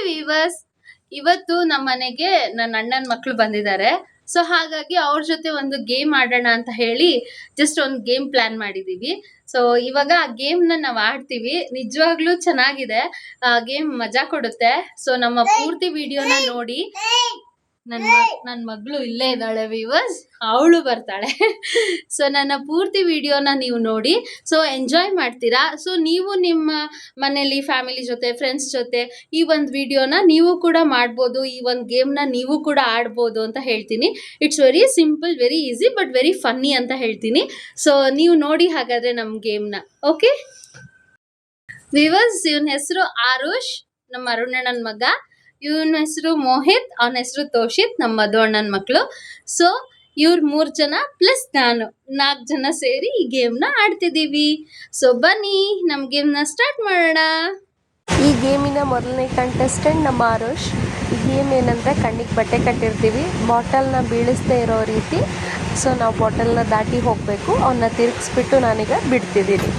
Viewers, ಇವತ್ತು ನಮ್ಮ ಮನೆಗೆ ನನ್ನ ಅಣ್ಣನ ಮಕ್ಕಳು ಬಂದಿದ್ದಾರೆ. ಸೊ ಹಾಗಾಗಿ ಅವ್ರ ಜೊತೆ ಒಂದು ಗೇಮ್ ಆಡೋಣ ಅಂತ ಹೇಳಿ ಜಸ್ಟ್ ಒಂದು ಗೇಮ್ ಪ್ಲಾನ್ ಮಾಡಿದೀವಿ. ಸೊ ಇವಾಗ ಆ ಗೇಮ್ ನಾವು ಆಡ್ತೀವಿ. ನಿಜವಾಗ್ಲೂ ಚೆನ್ನಾಗಿದೆ, ಗೇಮ್ ಮಜಾ ಕೊಡುತ್ತೆ. ಸೊ ನಮ್ಮ ಪೂರ್ತಿ ವಿಡಿಯೋನ ನೋಡಿ. ನನ್ನ ಮಗಳು ಇಲ್ಲೇ ಇದ್ದಾಳೆ ವೀವರ್ಸ್, ಅವಳು ಬರ್ತಾಳೆ. ಸೊ ನನ್ನ ಪೂರ್ತಿ ವಿಡಿಯೋನ ನೀವು ನೋಡಿ, ಸೊ ಎಂಜಾಯ್ ಮಾಡ್ತೀರಾ. ಸೊ ನೀವು ನಿಮ್ಮ ಮನೇಲಿ ಫ್ಯಾಮಿಲಿ ಜೊತೆ, ಫ್ರೆಂಡ್ಸ್ ಜೊತೆ ಈ ಒಂದು ವಿಡಿಯೋನ ನೀವು ಕೂಡ ಮಾಡ್ಬೋದು, ಈ ಒಂದು ಗೇಮ್ನ ನೀವು ಕೂಡ ಆಡ್ಬೋದು ಅಂತ ಹೇಳ್ತೀನಿ. It's very simple, very easy, but very funny ಅಂತ ಹೇಳ್ತೀನಿ. ಸೊ ನೀವು ನೋಡಿ ಹಾಗಾದ್ರೆ ನಮ್ಮ ಗೇಮ್ನ. ಓಕೆ ವೀವರ್ಸ್, ಇವನ ಹೆಸರು ಆರುಷ್, ನಮ್ಮ ಅರುಣಣ್ಣನ ಮಗ. ಇವನ ಹೆಸರು ಮೋಹಿತ್, ಅವನ ಹೆಸರು ತೋಷಿತ್, ನಮ್ಮ ಮಧು ಅಣ್ಣನ ಮಕ್ಕಳು. ಸೊ ಇವ್ರು 3 ಜನ ಪ್ಲಸ್ ನಾನು, 4 ಜನ ಸೇರಿ ಈ ಗೇಮ್ನ ಆಡ್ತಿದ್ದೀವಿ. ಸೊ ಬನ್ನಿ ನಮ್ಮ ಗೇಮ್ನ ಸ್ಟಾರ್ಟ್ ಮಾಡೋಣ. ಈ ಗೇಮಿನ ಮೊದಲನೇ ಕಂಟೆಸ್ಟೆಂಟ್ ನಮ್ಮ ಆರುಷ್. ಈ ಗೇಮ್ ಏನಂದರೆ, ಕಣ್ಣಿಗೆ ಬಟ್ಟೆ ಕಟ್ಟಿರ್ತೀವಿ, ಬಾಟಲ್ನ ಬೀಳಿಸ್ದೇ ಇರೋ ರೀತಿ. ಸೊ ನಾವು ಬಾಟಲ್ನ ದಾಟಿ ಹೋಗಬೇಕು. ಅವನ್ನ ತಿರುಗಿಸ್ಬಿಟ್ಟು ನಾನೀಗ ಬಿಡ್ತಿದ್ದೀನಿ.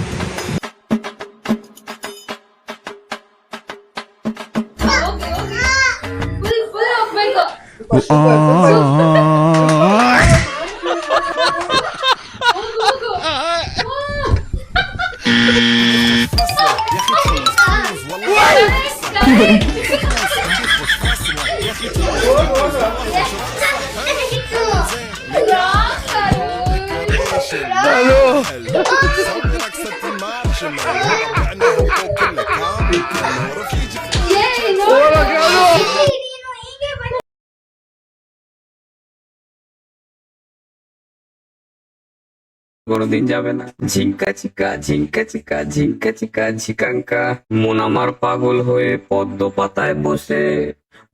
কোনদিন যাবে না ঝিঙ্কা চিকা ঝিঙ্কা চিকা ঝিঙ্কা চিকা ঝিকাঙ্কা। মন আমার পাগল হয়ে পদ্ম পাতায় বসে,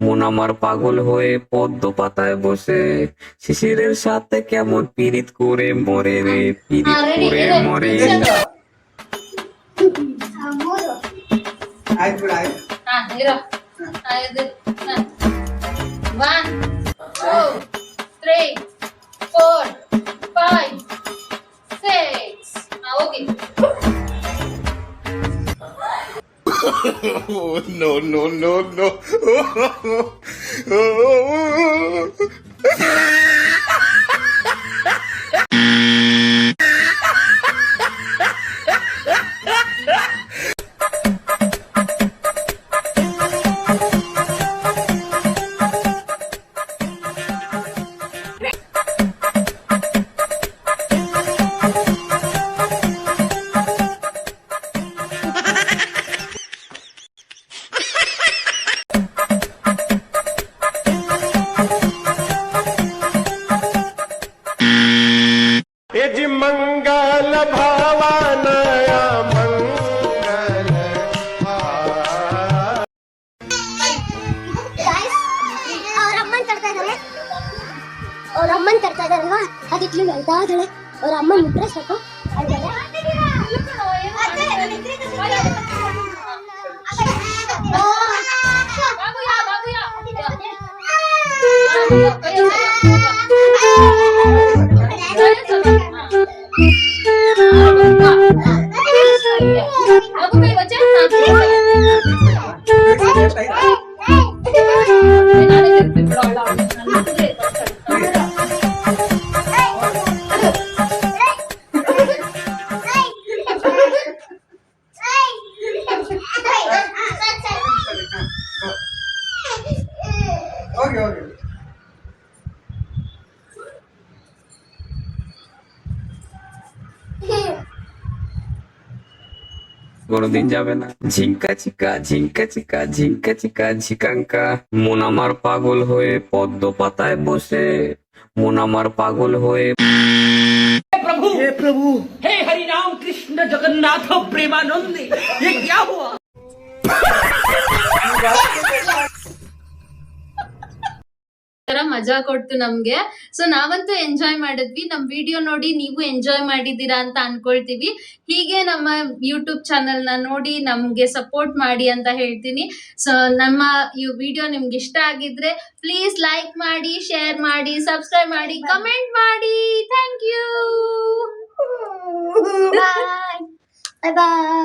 মন আমার পাগল হয়ে পদ্ম পাতায় বসে, শিশিরের সাথে কেমন পীড়িত করে মরে রে, পীড়িত করে মরে। One, 2, 3, 4, 5, 6. Okay. Oh, no, no, no, no. मंगल भावानया मंगल और अम्मन करता इदारल्वा अदिक्ली ಹೇಳ್ತಾ ಇದ್ದಾಳೆ. और अम्मन ಮುಟ್ರೆ ಸಾಕು কোনদিন যাবে না ঝিঙ্কা চিকা ঝিঙ্কা চিকা ঝিঙ্কা চিকা ঝিকাঙ্কা। মন আমার পাগল হয়ে পদ্ম পাতায় বসে, মন আমার পাগল হয়ে। हे प्रभु, हे हरि राम कृष्ण जगन्नाथ प्रेमानंदी, ये क्या हुआ? ಮಜಾ ಕೊಡ್ತು ನಮ್ಗೆ. ಸೊ ನಾವಂತೂ ಎಂಜಾಯ್ ಮಾಡಿದ್ವಿ. ನಮ್ ವಿಡಿಯೋ ನೋಡಿ ನೀವು ಎಂಜಾಯ್ ಮಾಡಿದೀರಾ ಅಂತ ಅನ್ಕೊಳ್ತೀವಿ. ಹೀಗೆ ನಮ್ಮ ಯೂಟ್ಯೂಬ್ ಚಾನೆಲ್ ನ ನೋಡಿ ನಮ್ಗೆ ಸಪೋರ್ಟ್ ಮಾಡಿ ಅಂತ ಹೇಳ್ತೀನಿ. ಸೊ ನಮ್ಮ ಈ ವಿಡಿಯೋ ನಿಮ್ಗೆ ಇಷ್ಟ ಆಗಿದ್ರೆ ಪ್ಲೀಸ್ ಲೈಕ್ ಮಾಡಿ, ಶೇರ್ ಮಾಡಿ, ಸಬ್ಸ್ಕ್ರೈಬ್ ಮಾಡಿ, ಕಮೆಂಟ್ ಮಾಡಿ. Thank you. Bye bye.